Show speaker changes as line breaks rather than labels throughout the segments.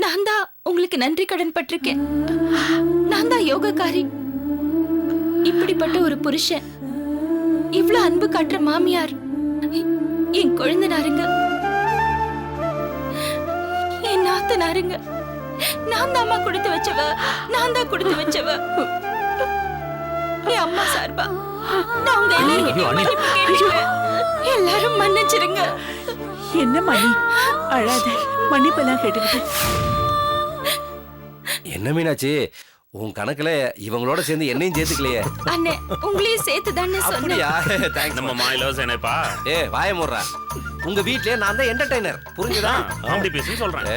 நான் தான் உங்களுக்கு நன்றி கடன் பட்டிருக்கேன். நான் தான் யோகக்காரி. இப்படிப்பட்ட ஒரு புருஷன், இவ்ளோ அன்பு காட்டுற மாமியார் என் கொழுந்தனாருங்க, என் நாத்தனாருங்க. நான் தாம்மா கொடுத்து வச்சவ, நான் தான் கொடுத்து வச்சவ. என் அம்மா சார்பா நான் உங்க எல்லாரும் மன்னிப்பு கேட்டுக்கிறேன். எல்லாரும் மன்னிச்சிருங்க.
என்ன மணி, அழாத, மன்னிப்பெல்லாம் கேட்டுக்கிட்டு.
என்ன மீனாட்சி, உன் கணக்குல இவங்களோட சேர்ந்து என்னையும் சேர்த்துக்கலையே?
அண்ணே, உங்களையும் சேர்த்துதானே சொன்னேன்.
அப்படியா? தேங்க்ஸ்.
நம்ம மாயிலோசனேப்பா.
வாய மூடுறா. உங்க வீட்லயே நான் தான் என்டர்டெய்னர், புரிஞ்சுதா?
அப்படி பேசி சொல்றேன்.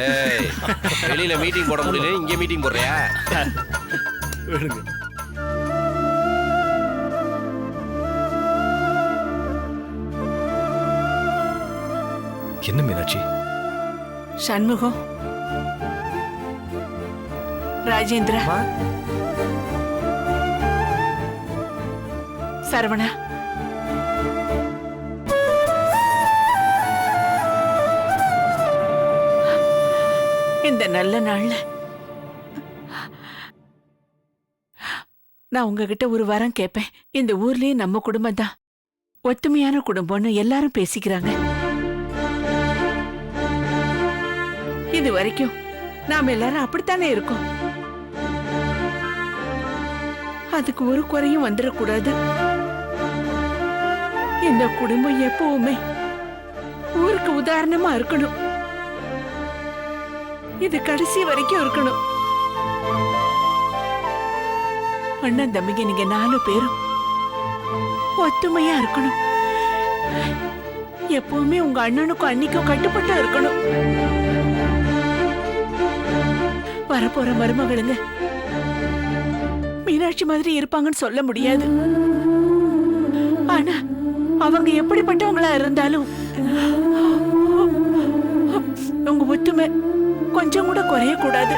வெளியில மீட்டிங் போட முடியல, இங்க மீட்டிங் போடுறியா?
என்ன மீனாட்சி?
சண்முகம், ராஜேந்திரா, சரவணா, இந்த நல்ல நாள்ல நான் உங்ககிட்ட ஒரு வரம் கேட்பேன். இந்த ஊர்லயே நம்ம குடும்பம் தான் ஒத்துமையான குடும்பம்னு எல்லாரும் பேசிக்கிறாங்க. இது வரைக்கும் நாம எல்லாரும் அப்படித்தானே இருக்கோம். அதுக்கு ஒரு குறையும் வந்துடக்கூடாது. இந்த குடும்பம் எப்பவுமே ஊருக்கு உதாரணமா இருக்கணும். இது கடைசி வரைக்கும் இருக்கணும். அண்ணன் தம்பிங்க நீங்க 4 பேரும் ஒத்துமையா இருக்கணும். எப்பவுமே உங்க அண்ணனுக்கும் அன்னிக்கும் கட்டுப்பட்டு இருக்கணும். வரப்போற மருமகளுங்க மீனாட்சி மாதிரி இருப்பாங்கன்னு சொல்ல முடியாது. ஆனா அவங்க எப்படிப்பட்டவங்களா இருந்தாலும் உங்க ஒத்துமை கொஞ்சம் கூட குறைய கூடாது.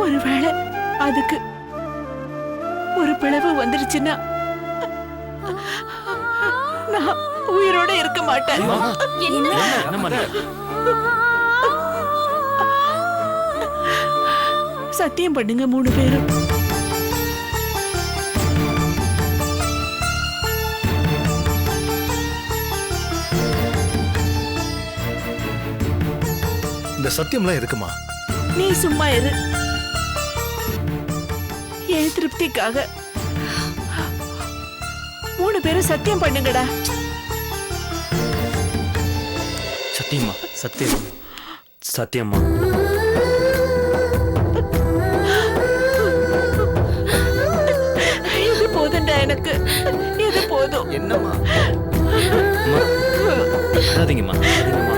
ஒருவேளை அதுக்கு ஒரு பிளவு வந்துருச்சுன்னா நான் உயிரோட இருக்க மாட்டேன். சத்தியம் பண்ணுங்க 3 பேரும்.
இந்த சத்தியம்லாம் எதுக்குமா?
நீ சும்மா இரு. என் திருப்திக்காக 3 பேரும் சத்தியம் பண்ணுங்கடா.
சத்தியமா? சத்தியம், சத்தியம்மா.
இது போதும்டா எனக்கு, இது போதும்.
என்னம்மா?
அழாதீங்கம்மா, அழாதீங்கம்மா.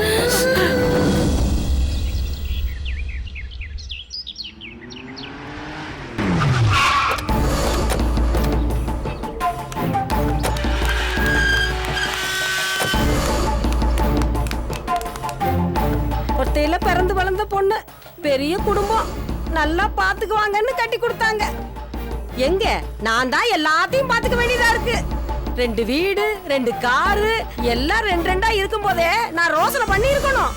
ஒத்தையில பிறந்து வளர்ந்த பொண்ணு, பெரிய குடும்பம், நல்லா பாத்துக்குவாங்கன்னு கட்டி கொடுத்தாங்க. எங்க நான் தான் எல்லாத்தையும் பாத்துக்க வேண்டியதா இருக்கு. 2 வீடு, 2 காரு, எல்லாம் 2 இருக்கும் போதே நான் ரோசனை பண்ணி இருக்கணும்.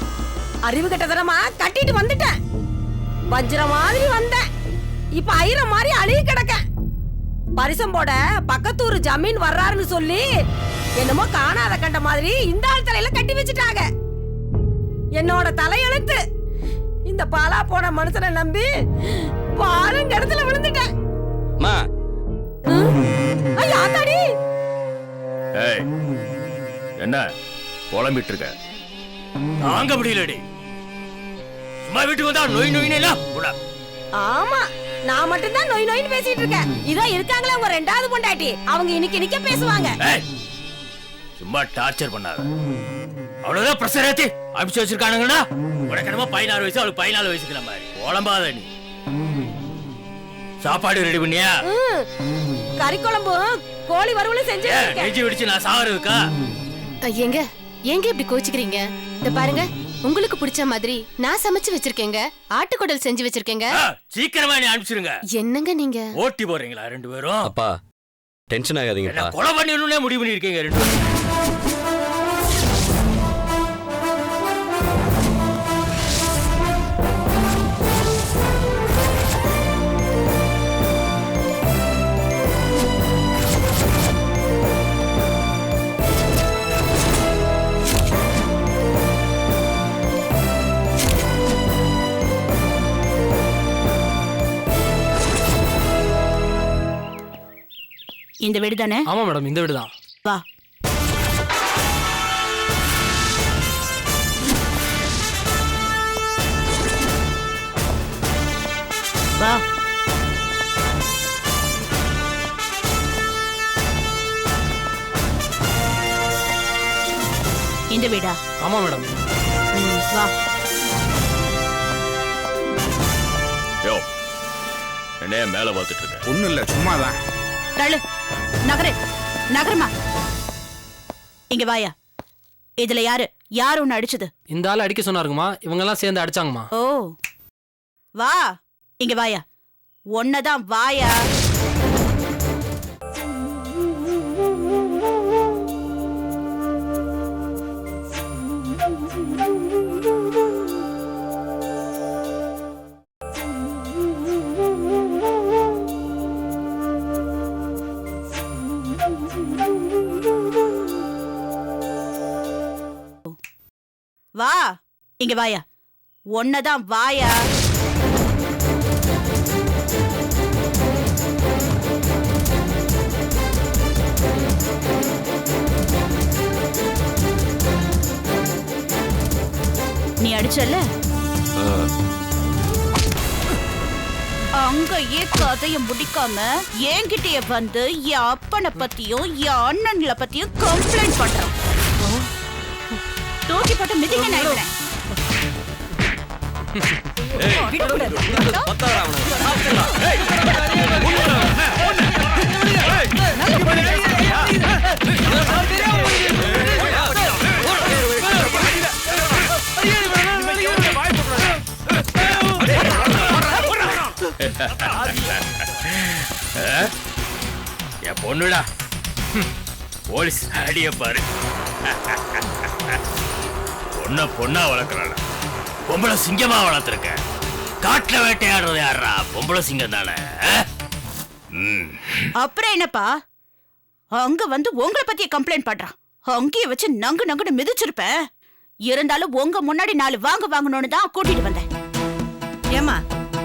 அறிவு கட்டதனமா கட்டிட்டு வந்துட்டேன். வஞ்சிர மாதிரி வந்தேன், இப்ப ஐரம் மாதிரி அழுகி கிடக்க. பரிசம் போட பக்கத்தூர் ஜமீன் வர்றாருன்னு சொல்லி என்னமோ காணாத கண்ட மாதிரி இந்த ஆள் தலையில கட்டி வச்சுட்டாங்க. என்னோட தலையெழுத்து. இந்த பாலா போன மனுஷனை நம்பி பாருங்க இடத்துல விழுந்துட்டேன். ஐயா ஆத்தாடி!
ஏய், என்ன புலம்பிட்டு இருக்க? தாங்க முடியலடி. சும்மா வீட்டுக்கு வந்தா நோய் நோயினா.
ஆமா, நான் மட்டும் தான் நோய் நோயின்னு பேசிட்டு இருக்கேன். இதோ இருக்காங்களே உங்க 2வது பொண்டாட்டி, அவங்க இன்னைக்கு நிக்க பேசுவாங்க.
சும்மா டார்ச்சர் பண்ணாத. அவ்வளவுதான் பிரஷர் ஏத்தி அபிச்சு வச்சிருக்கானுங்கடா. உனக்கு என்னமோ 16 வயசு, அவளுக்கு 14 வயசுக்குற மாதிரி. புலம்பாத நீ. சாப்பாடு ரெடி பண்ணியா?
கறி குழம்பு கோழி வறுவலும் செஞ்சு
நெஞ்சு விடுச்சு நான் சாவறதுக்கா?
ஏங்க இப்படி கோச்சிக்கிறீங்க? இந்த பாருங்க, உங்களுக்கு பிடிச்ச மாதிரி நான் சமைச்சு வச்சிருக்கேங்க. ஆட்டுக்குடல் செஞ்சு வச்சிருக்கேங்க.
சீக்கிரமா நீ அனுப்பிச்சிருங்க.
என்னங்க நீங்க
ஓட்டி போறீங்களா 2 பேரும்?
அப்பா டென்ஷன் ஆகாதீங்கப்பா.
கொலை பண்ணிடணும்னே முடிவு பண்ணிருக்கீங்க 2 பேரும்.
இந்த வீடு தானே?
ஆமா மேடம், இந்த வீடு தான்.
வா. வா. இந்த வீடா?
ஆமா மேடம்.
வா.
யோ, என்னைய மேல பார்த்துட்டு இருக்க?
ஒண்ணும் இல்ல, சும்மாதான்.
தள்ளு. நகரு. நகருமா. இங்க வாயா. இதுல யாரு உன்னை அடிச்சது?
இந்த ஆள் அடிக்க சொன்னாருங்கம்மா, இவங்க எல்லாம் சேர்ந்து அடிச்சாங்கம்மா.
ஓ, வா. இங்க வாயா. ஒன்னதான் வாயா. வா. இங்க வாயா. ஒன்னதான் வாயா. நீ அடிச்சல்ல? அங்கேயே கதைய முடிக்காம என்கிட்டயே வந்து என் அப்பனை பத்தியும் என் அண்ணன்ல பத்தியும் கம்ப்ளைண்ட் பண்றான். தூக்கி போட்டு மிதிக்க நான்
என் பொண்ணுடா, போலீஸ் அடிய பாரு. பொண்ணா வளர்க்கறாளா? பொம்பளை சிங்கமா வளர்த்துருக்க. காட்டுல வேட்டையாடுறது யாரா? பொம்பளை சிங்கம் தானே.
அப்புறம் என்னப்பா? அங்க வந்து உங்களை பத்திய கம்ப்ளைண்ட் பண்றான். அங்கேயே வச்சு நங்குன்னு மிதிச்சிருப்பேன். இருந்தாலும் உங்க முன்னாடி 4 வாங்கணும்னு தான் கூட்டிட்டு வந்தேன்.
ஏமா,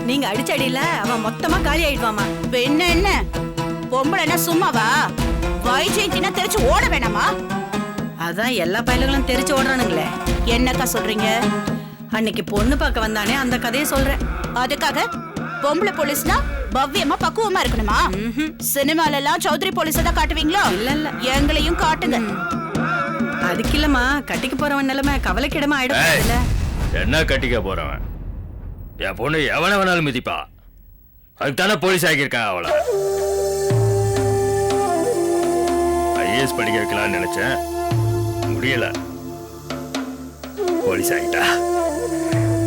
நீங்க அடிச்ச அடியில அவன் மொத்தமா காலி ஆயிடுவாமா.
என்ன பொம்பளைன்னா சும்மாவா? வைஜெயந்தினா தெரிச்சு ஓட வேணாமா?
அதான் எல்லா பயல்களும் தெரிச்சு ஓடுறானுங்களே.
என்னக்கா சொல்றீங்க?
அன்னைக்கு பொண்ணு பார்க்க வந்தானே, அந்த கதையை சொல்றேன்.
அதுக்காக பொம்பளை போலீஸ்னா பவ்யமா பக்குவமா இருக்கணுமா? சினிமால எல்லாம் சௌத்ரி போலீஸை தான் காட்டுவீங்களோ?
இல்ல.
எங்களையும் காட்டுங்க.
அதுக்கு இல்லம்மா, கட்டிக்க போறவன் நிலைமை கவலைக்கிடமா ஆயிடும்.
என்ன கட்டிக்க போறவன்? என் பொண்ணு எவனை வேணாலும் மிதிப்பா. அதுதானே போலீஸ் ஆகியிருக்கான் அவளை. ஐஏஎஸ் படிக்க வைக்கலாம்னு நினைச்சேன், முடியல. போலீஸ் ஆகிட்டா.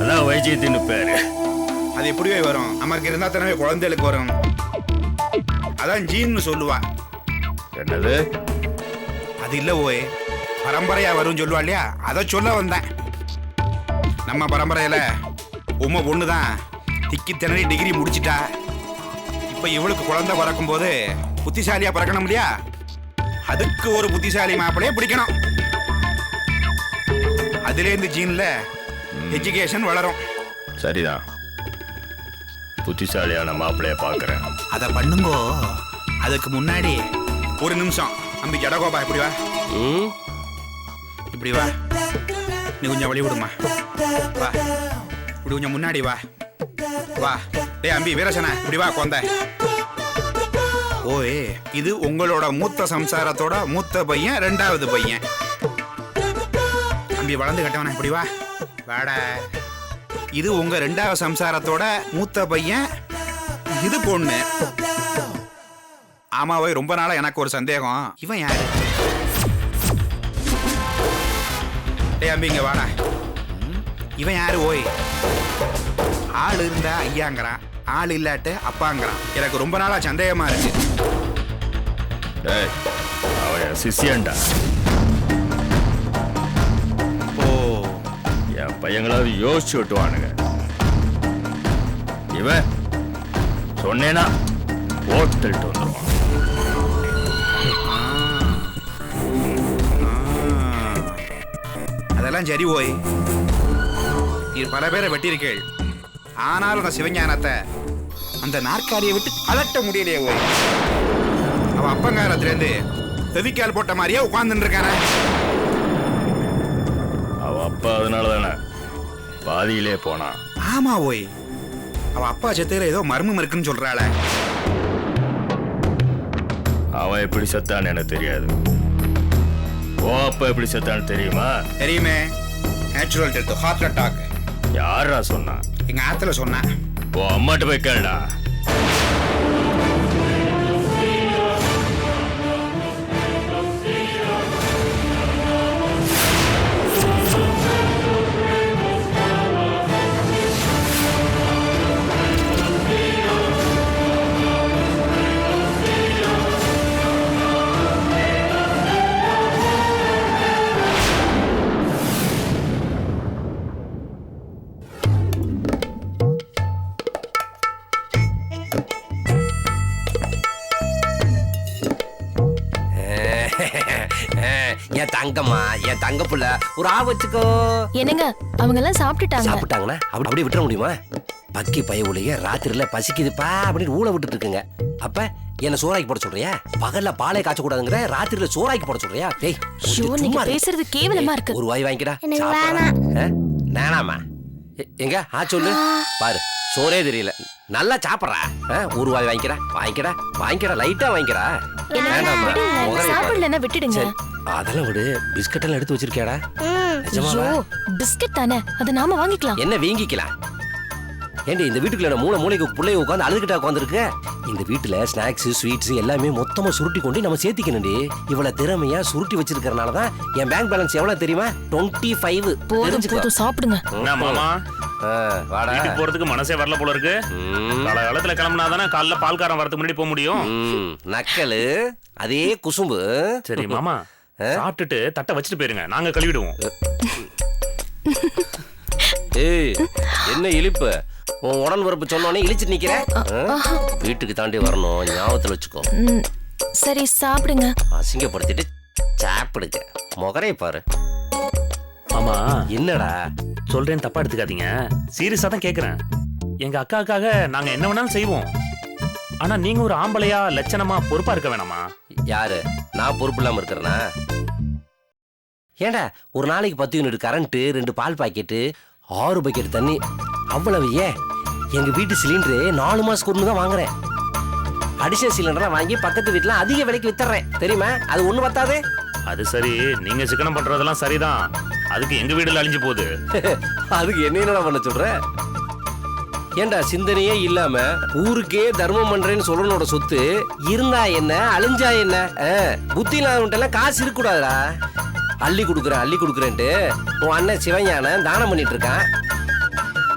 அதான் வைஜெயத்தின்னு பேரு.
அது எப்படியே வரும்? நமக்கு இருந்தா தானே குழந்தைகளுக்கு வரும். அதான் ஜீன்னு சொல்லுவா.
என்னது?
அது இல்ல ஓய், பரம்பரையா வரும் சொல்லுவா இல்லையா? அதை சொல்ல வந்தேன். நம்ம பரம்பரையில உமா பொண்ணுதான் திக்கி திணறி டிகிரி முடிச்சிட்டா. இப்ப இவளுக்கு குழந்தை பிறக்கும் போது புத்திசாலியா பிறக்கணும் இல்லையா? அதுக்கு ஒரு புத்திசாலி மாப்பிளைய பிடிக்கணும். அதுல இருந்து ஜீன்ல எஜுகேஷன் வளரும்.
சரிதான், புத்திசாலியான மாப்பிளைய பாக்குறேன்.
அதை பண்ணுங்கோ. அதுக்கு முன்னாடி ஒரு நிமிஷம் அம்பி ஜடகோபா, இப்படி வா. இப்படி வா. நீ கொஞ்சம் வழி விடுமா. வா, இப்படி கொஞ்சம் முன்னாடி வா. வா. டேய் அம்பி வீரசனா, இப்படி வா. கொந்த ஓய், இது உங்களோட மூத்த சம்சாரத்தோட மூத்த பையன், 2வது பையன். அம்பி வளர்ந்து கட்டவன, இப்படி வா. வாடா. இது உங்க 2வது சம்சாரத்தோட மூத்த பையன், இது பொண்ணு. ஆமாவே, ரொம்ப நாளா எனக்கு ஒரு சந்தேகம். இவன் யாரு? டேய் அம்பி இங்க வாடா. இவன் யாரு ஓய்? ஆள் இருந்தா ஐயாங்கிறான், ஆள் இல்லாட்டு அப்பாங்கிறான். எனக்கு ரொம்ப நாளா சந்தேகமா இருக்கு.
அவன் சிஷியன்டா.
ஓ,
என் பையங்களாவது யோசிச்சு விட்டுவானுங்க. இவன் சொன்னேனா ஓட்டுட்டு வந்துடுவான்.
அதெல்லாம் சரி ஓய். நீ பல பேரை வெட்டியிருக்கேள். ஆனாலும் நான் சிவஞானத்தை அந்த நாற்காலியை விட்டு கலட்ட முடியலையே ஓய். அவ அவ அப்பங்காரத்துல இருந்து செவிக்கால் போட்ட மாதிரியே உட்கார்ந்துட்டு இருக்கானே.
அவ அப்பா அதனால தானே பாதியிலே போனான்.
ஆமா ஓய், அவ அப்பா செத்தையில ஏதோ மர்மம் இருக்குன்னு சொல்றாள.
அவன் எப்படி செத்தான்னு எனக்கு தெரியாது. ஓ அப்பா எப்படி செத்தான்னு தெரியுமா?
தெரியுமே, நேச்சுரல் டெத், ஹார்ட் அட்டாக்.
யாரா சொன்னா?
எங்க ஆத்துல சொன்னா.
ஓ அம்மாட்ட போய் கேளுடா.
என் தங்கம்மா, என் தங்க புள்ள, ஒரு ஆ வச்சுக்கோ.
என்னங்க அவங்க எல்லாம் சாப்பிட்டுட்டாங்க.
சாப்பிட்டாங்கன்னா அப்படியே விட்டுற முடியுமா? பக்கி பயவுலையே ராத்திரில பசிக்குதுப்பா அப்படின்னு ஊழ விட்டுட்டு இருக்குங்க. அப்ப என்ன சோறாக்கி போட சொல்றியா? பகல்ல பாலை காய்ச்ச கூடாதுங்கிற, ராத்திரில சோறாக்கி போட சொல்றியா? டேய்
நீங்க பேசுறது கேவலமா இருக்கு.
ஒரு வாய் வாங்கிடா. நானாமா எங்க ஆ சொல்லு பாரு, சோறே தெரியல. நல்லா சாப்பிட்றா. ஒரு வாய் வாங்கிக்கிறா, வாங்கிக்கடா வாங்கிக்கடா, லைட்டா வாங்கிக்கிறா.
சாப்பிடலன்னா விட்டுடுங்க.
அதெல்லாம் விடு. பிஸ்கட் எல்லாம் எடுத்து வச்சிருக்கியாடா?
பிஸ்கட் தானே, அதை நாம வாங்கிக்கலாம்.
என்ன வீங்கிக்கலாம்? ஏண்டி இந்த வீட்டுக்குள்ள மூளை மூளைக்கு பிள்ளைய உட்காந்து அழுதுகிட்டா உட்காந்துருக்கு. இந்த வீட்டுல ஸ்நாக்ஸ் ஸ்வீட்ஸ் எல்லாமே மொத்தமா சுருட்டி கொண்டு நம்ம சேர்த்திக்கணும்டி. இவ்வளவு திறமையா சுருட்டி வச்சிருக்கிறனாலதான் என் பேங்க் பேலன்ஸ் எவ்வளவு தெரியுமா? 25.
போதும் சாப்பிடுங்க.
மாமா
வாடா.
வீட்டுக்கு போறதுக்கு மனசே வரல போல இருக்கு. காலகாலத்துல கிளம்பினாதானே காலைல பால்காரன் வரதுக்கு முன்னாடி போக முடியும்.
நக்கலு அதே குசும்பு.
சரி மாமா, சாப்பிட்டுட்டு தட்டை வச்சுட்டு போயிருங்க, நாங்க கழுவிடுவோம்.
ஏய் என்ன இழிப்பு? உன் உடன் வரப்பு சொன்னோன்னே இழிச்சு நிக்கிற. வீட்டுக்கு தாண்டி வரணும், ஞாபகத்துல வச்சுக்கோ.
சரி சாப்பிடுங்க.
அசிங்கப்படுத்திட்டு சாப்பிடுங்க. முகரைய பாரு.
மாமா
என்னடா
சொல்றேன், தப்பா எடுத்துக்காதீங்க. சீரியஸா தான் கேக்குறேன். எங்க அக்காவுக்காக நாங்க என்ன வேணாலும் செய்வோம். ஆனா நீங்க ஒரு ஆம்பளையா லட்சணமா பொறுப்பா இருக்க வேணாமா?
யாரு? நான் பொறுப்பு இல்லாம இருக்கிறேனா? ஏண்டா ஒரு நாளைக்கு 10 யூனிட் கரண்ட், 2 பால் பாக்கெட்டு, 6 பக்கெட் தண்ணி, அவ்வளவு ஏன்? எங்க வீட்டு சிலிண்டரு 4 மாசத்துக்கு ஒன்று தான் வாங்குறேன். அடிஷனல் சிலிண்டர் வாங்கி பக்கத்து வீட்டுல அதிக விலைக்கு வித்துறேன் தெரியுமா? அது ஒண்ணு பத்தாது.
அது சரி, நீங்க சிக்கனம் பண்றதெல்லாம் சரிதான். அதுக்கு எங்க வீடுல அழிஞ்சு போகுது.
அதுக்கு என்ன பண்ண சொல்ற? ஏண்டா சிந்தனையே இல்லாம ஊருக்கே தர்மம் பண்றேன்னு சொல்லனோட சொத்து இருந்தா என்ன, அழிஞ்சா என்ன? புத்தி இல்லாதவன்ட்டெல்லாம் காசு இருக்க கூடாதுடா. அள்ளி கொடுக்குறேன்ட்டு உன் அண்ணன் சிவஞானம் தானம் பண்ணிட்டு இருக்கான்.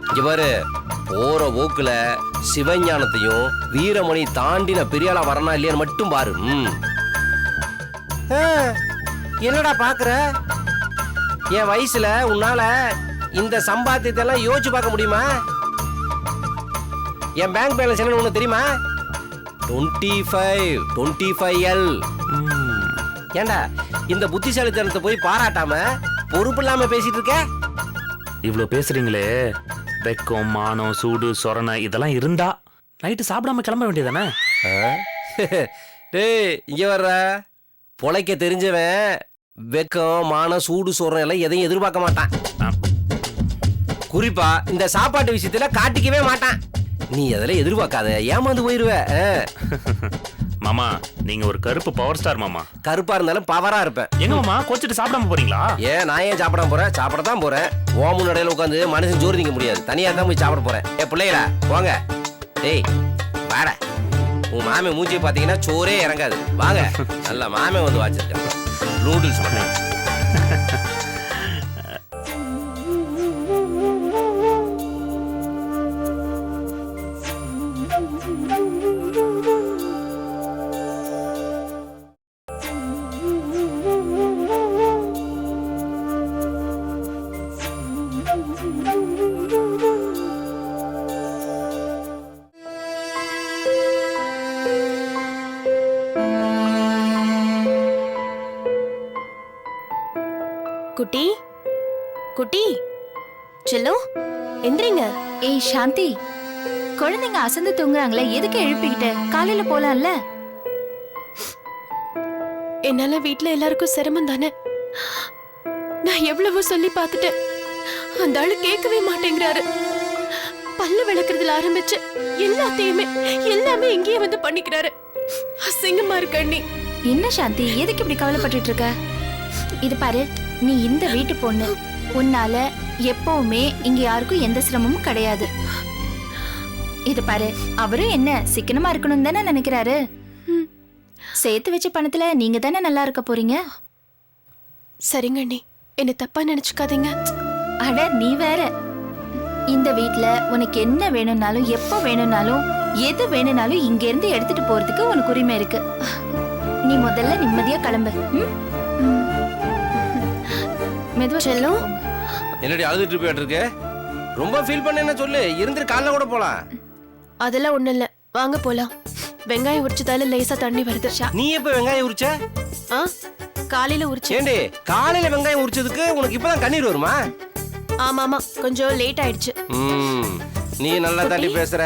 இங்க பாரு, போற போக்குல சிவஞானத்தையும் வீரமணி தாண்டின பெரியாளா வரனா இல்லையான்னு மட்டும் பாரு. என்னடா பாக்குற? என் வயசுல உன்னால இந்த சம்பாத்தியத்தை எல்லாம் யோசிச்சு பார்க்க முடியுமா? என் பேங்க் பேலன்ஸ் என்ன ஒண்ணு தெரியுமா? 25L. ஏண்டா இந்த புத்திசாலித்தனத்தை போய் பாராட்டாம பொறுப்பு இல்லாம பேசிட்டு இருக்க?
இவ்வளவு பேசுறீங்களே, வெக்கம் மானம் சூடு சொரணை இதெல்லாம் இருந்தா நைட்டு சாப்பிடாம கிளம்ப வேண்டியதானே?
டேய் இங்க வர்ற, பொழைக்க தெரிஞ்சவன் வெக்கம் மானம் சூடு சொரணை எல்லாம் எதையும் எதிர்பார்க்க மாட்டான். குறிப்பா இந்த சாப்பாட்டு விஷயத்துல காட்டிக்கவே மாட்டான். நீ அதெல்லாம் எதிர்பார்க்காத, ஏமாந்து போயிருவ.
மாமா நீங்க ஒரு கருப்பு பவர் ஸ்டார் மாமா.
கருப்பா இருந்தாலும் பவரா இருப்பேன்.
எங்க மாமா கோச்சிட்டு சாப்பிடாம போறீங்களா?
ஏன் நான் ஏன் சாப்பிடாம போறேன்? சாப்பிட தான் போறேன். ஓமு நடையில உட்காந்து மனுஷன் ஜோறு திங்க முடியாது, தனியா தான் போய் சாப்பிட போறேன். பிள்ளைகளா போங்க. டேய் வாடா, உன் மாமே மூஞ்சி பாத்தீங்கன்னா சோறே இறங்காது. வாங்க, நல்ல மாமே வந்து வாச்சிருக்கேன் நூடுல்ஸ் பண்ணேன்.
குட்டி குட்டி செல்லோ எந்திரிங்க. ஏய் சாந்தி, குழந்தைங்க அசந்து தூங்குறாங்களே, எதுக்கு எழுப்பிக்கிட்ட? காலையில போலாம்ல. என்னால வீட்ல எல்லாருக்கும் சிரமம் தானே. நான் எவ்வளவோ சொல்லி பார்த்துட்டேன். அந்த ஆளு கேட்கவே மாட்டேங்கிறாரு. பல்லு விளக்குறதுல ஆரம்பிச்சு எல்லாமே இங்கேயே வந்து பண்ணிக்கிறாரு. அசிங்கமா இருக்கு அண்ணி.
என்ன சாந்தி, எதுக்கு இப்படி கவலைப்பட்டுட்டு இருக்க? இது பாரு, நீ இந்த வீட்டு பொண்ணு. உன்னால எப்பவுமே இங்க யாருக்கும் எந்த சிரமமும் கிடையாது. இது பாரு, அவரும் என்ன சிக்கனமா இருக்கணும் தானே நினைக்கிறாரு. சேர்த்து வச்ச பணத்துல நீங்க தானே நல்லா இருக்க போறீங்க.
சரிங்க அண்ணி, என்ன தப்பா நினைச்சுக்காதீங்க.
அட நீ வேற. இந்த வீட்ல உனக்கு என்ன வேணும்னாலும் எப்ப வேணும்னாலும் எது வேணும்னாலும் இங்க இருந்து எடுத்துட்டு போறதுக்கு உனக்கு உரிமை இருக்கு. நீ முதல்ல நிம்மதியா கிளம்பு. மெதுவா
செல்லம்.
என்னடி அழுதுட்டு போயிட்டு இருக்கு? ரொம்ப ஃபீல் பண்ண சொல்லு, இருந்துட்டு காலைல கூட போலாம்.
அதெல்லாம் ஒண்ணும் இல்ல, வாங்க போலாம். வெங்காயம் உரிச்சதால லேசா தண்ணி வருது.
நீ எப்ப வெங்காயம் உரிச்ச?
காலையில உரிச்சு.
ஏண்டி காலையில வெங்காயம் உரிச்சதுக்கு உனக்கு இப்பதான் கண்ணீர் வருமா?
ஆமாமா, கொஞ்சம் லேட் ஆயிடுச்சு.
நீ நல்லா தாண்டி பேசுற.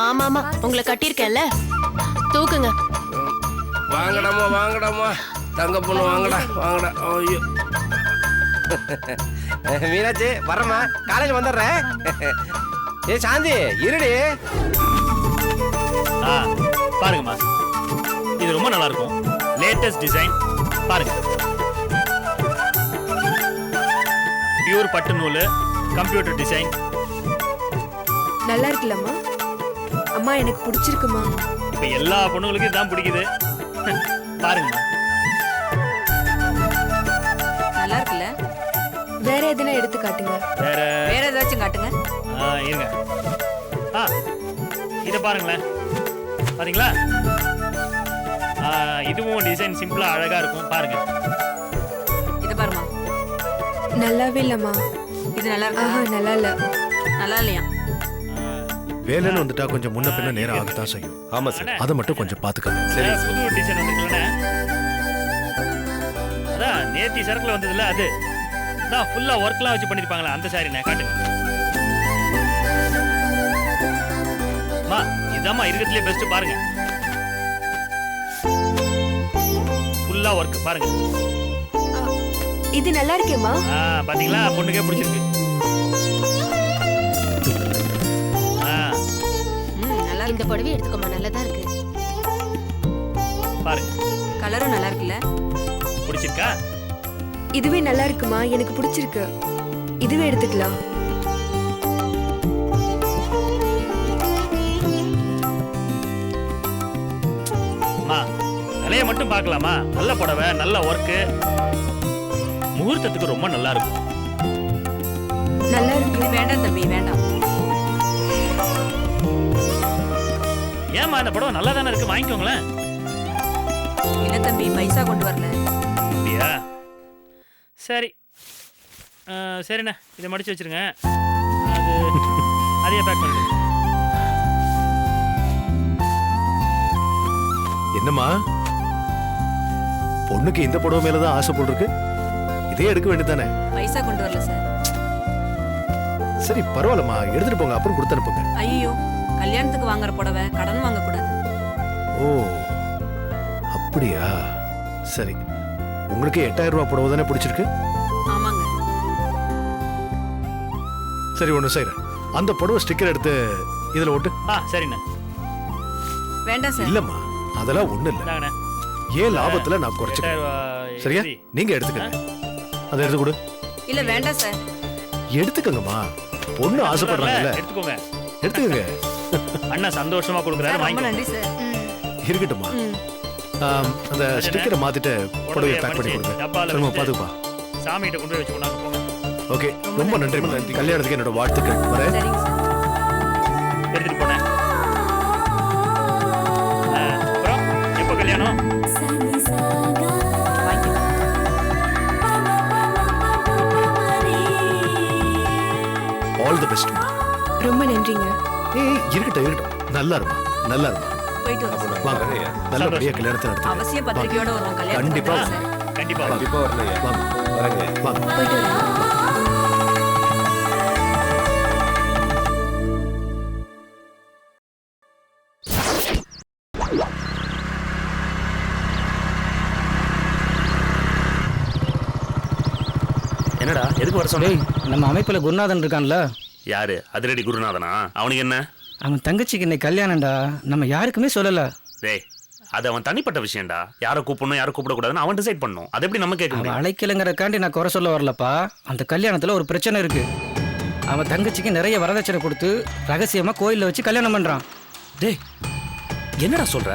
ஆமாமா, உங்களை கட்டியிருக்கேன்ல, தூக்குங்க.
வாங்கடாமா தங்க பொண்ணு, வாங்கடா. ஐயோ மீனாட்சி, வரமா, காலேஜ் வந்துடுறேன். ஏ சாந்தி, இருடி.
பாருங்கம்மா, இது ரொம்ப நல்லா இருக்கும். லேட்டஸ்ட் டிசைன் பாருங்க. பியூர் பட்டு நூல், கம்ப்யூட்டர் டிசைன்.
நல்லா இருக்குல்லம்மா? அம்மா எனக்கு பிடிச்சிருக்குமா?
இப்ப எல்லா பொண்ணுங்களுக்கும் இதான் பிடிக்குது. பாருங்கம்மா,
நல்லா இருக்குல்ல?
வேற எதுனா எடுத்து காட்டுங்க.
வேற ஏதாச்சும் காட்டுங்க.
இருங்க. இதை பாருங்களேன், பாத்தீங்களா? இதுவும் டிசைன் சிம்பிளா அழகா இருக்கும். பாருங்க,
இத பாருமா.
நல்லாவே இல்லம்மா.
இது நல்லா இருக்கா?
நல்லா இல்ல.
நல்லா இல்லையா?
வேலைன்னு வந்துட்டா கொஞ்சம் முன்ன பின்ன நேரம் ஆகத்தான் செய்யும்.
ஆமா சார்,
அதை மட்டும் கொஞ்சம் பாத்துக்கங்க.
சரி, புது டிசைன் வந்துருக்கலண்ணே. அதான் நேத்தி சரக்குல வந்ததுல, அது அதான் ஃபுல்லா ஒர்க்லாம் வச்சு பண்ணிருப்பாங்களா, அந்த சாரிண்ணே. காட்டுங்க. அம்மா, இதாம்மா இருக்கிறதுலே பெஸ்ட். பாருங்க, ஃபுல்லா ஒர்க் பாருங்க.
இது நல்லா இருக்கேம்மா.
பாத்தீங்களா, பொண்ணுக்கே பிடிச்சிருக்கு.
இந்த புடவை எடுத்துக்கோமா, நல்லதா இருக்கு.
பாருங்க,
கலரும் நல்லா இருக்குல்ல?
பிடிச்சிருக்கா?
இதுவே நல்லா இருக்குமா, எனக்கு பிடிச்சிருக்கு. இதுவே எடுத்துக்கலாம்.
அம்மா, விலைய மட்டும் பார்க்கலாமா? நல்ல புடவை, நல்ல ஒர்க்கு, முகூர்த்தத்துக்கு ரொம்ப நல்லா இருக்கும்.
நல்லா இருக்கு.
இது வேண்டாம் தம்பி, வேண்டாம்.
ஏமா, இந்த புடவை நல்லா தானே இருக்கு, வாங்கிக்கோங்களேன்.
இல்ல தம்பி, பைசா கொண்டு வரல.
அப்படியா? சரி, சரிண்ணே, இதை மடிச்சு வச்சிருங்க. அதையே பேக் பண்ணிடுங்க.
என்னம்மா, பொண்ணுக்கு இந்த புடவை மேலதான் ஆசை போல் இருக்கு. இதே எடுக்க வேண்டியதானே?
பைசா கொண்டு வரல சார்.
சரி பரவாயில்லம்மா, எடுத்துட்டு போங்க, அப்புறம் கொடுத்து அனுப்புங்க.
ஐயோ, கல்யாணத்துக்கு வாங்குற புடவை கடன் வாங்க கூடாது.
ஓ அப்படியா? சரி, உங்களுக்கு 8000 ரூபாய் புடவை தானே பிடிச்சிருக்கு?
ஆமாங்க.
சரி, ஒண்ணு செய்றேன். அந்த புடவை ஸ்டிக்கர் எடுத்து இதுல ஒட்டு.
சரிண்ணே.
வேண்டாம் சார்.
இல்லம்மா, அதெல்லாம் ஒண்ணு இல்ல. ஏன் லாபத்துல நான் குறைச்சிக்கிறேன். சரியா? நீங்க எடுத்துக்கங்க. அதை எடுத்து கொடு.
இல்ல வேண்டாம் சார்.
எடுத்துக்கங்கம்மா, பொண்ணு ஆசைப்படுறாங்கல்ல.
எடுத்துக்கோங்க.
எடுத்துக்கங்க.
அண்ணா சந்தோஷமா கொடுக்குறாரு,
ரொம்ப நன்றி சார்.
இருக்கட்டும்மா. அந்த ஸ்டிக்கரை மாத்திட்டு புடவையை பேக் பண்ணி கொடுங்க. சொல்லுமா, பாத்துப்பா.
சாமி கிட்ட கொண்டு போய் வச்சு கொண்டாந்து போங்க.
ஓகே, ரொம்ப நன்றி. கல்யாணத்துக்கு என்னோட வாழ்த்துக்கள். வரேன்.
சரிங்க சார்.
எடுத்துட்டு போனேன். அப்புறம் எப்போ கல்யாணம்?
All the best.
ரொம்ப நன்றிங்க.
ஏய், இருக்கட்டும். நல்லா இருமா, நல்லா இருமா.
போயிட்டு வரோம்.
வாங்க, நல்லபடியா கல்யாணத்தை நடத்துங்க.
அவசியம் பத்திரிக்கையோட வருவோம். கல்யாணம்
கண்டிப்பா
கண்டிப்பா
வரலையா?
வாங்க.
போயிட்டு வரேன்.
என்னடா எதுக்கு வர சொன்னேன்?
நம்ம அமைப்புல குருநாதன் இருக்கான்ல,
யாரு? அதிரடி குருநாதனா? அவனுக்கு என்ன?
அவன் தங்கச்சிக்கு இன்னைக்கு கல்யாணம்டா, நம்ம யாருக்குமே சொல்லல.
டேய், அது அவன் தனிப்பட்ட விஷயம்டா. யாரை கூப்பிடணும் யாரை கூப்பிடக்கூடாதுன்னு அவன் டிசைட் பண்ணும். அது எப்படி நம்ம கேட்க
அவன்
முடியும்?
அழைக்கலைங்கிறக்காண்டி நான் குறை சொல்ல வரலப்பா. அந்த கல்யாணத்துல ஒரு பிரச்சனை இருக்கு. அவன் தங்கச்சிக்கு நிறைய வரதட்சணை கொடுத்து ரகசியமா கோயில்ல வச்சு கல்யாணம் பண்றான்.
டேய், என்னடா சொல்ற?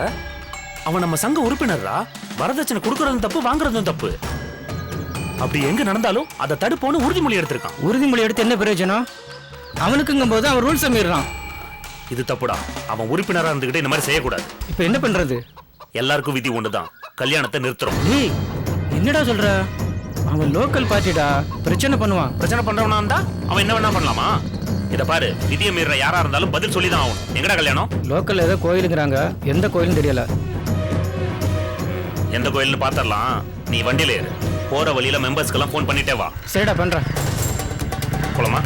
அவன் நம்ம சங்க உறுப்பினர்ரா. வரதட்சணை கொடுக்கறதும் தப்பு, வாங்குறதும் தப்பு. அப்படி எங்க நடந்தாலும் அதை தடுப்போன்னு உறுதிமொழி எடுத்திருக்கான்.
உறுதிமொழி எடுத்து என்ன பிரயோஜனம்? அவனுக்குங்கும் போது அவன் ரூல்ஸ் மீறான்.
இது தப்புடா. அவன் உறுப்பினரா இருந்துகிட்டு இந்த மாதிரி செய்யக்கூடாது.
இப்ப என்ன பண்றது?
எல்லாருக்கும் விதி ஒண்ணுதான், கல்யாணத்தை நிறுத்துறோம்.
டேய், என்னடா சொல்ற? அவன் லோக்கல் பார்ட்டிடா, பிரச்சனை பண்ணுவான்.
பிரச்சனை பண்றவனா இருந்தா அவன் என்ன வேணா பண்ணலாமா? இத பாரு, விதியை மீற யாரா இருந்தாலும் பதில் சொல்லிதான் ஆகணும். எங்கடா கல்யாணம்?
லோக்கல் ஏதோ கோயிலுங்கிறாங்க, எந்த கோயிலும் தெரியல.
எந்த கோயில்னு பாத்திரலாம். நீ வண்டியில ஏறு. போற வழியில மெம்பர்ஸ்க்கெல்லாம் ஃபோன் பண்ணிட்டே வா.
சரிடா, பண்றேன்.
போலாமா?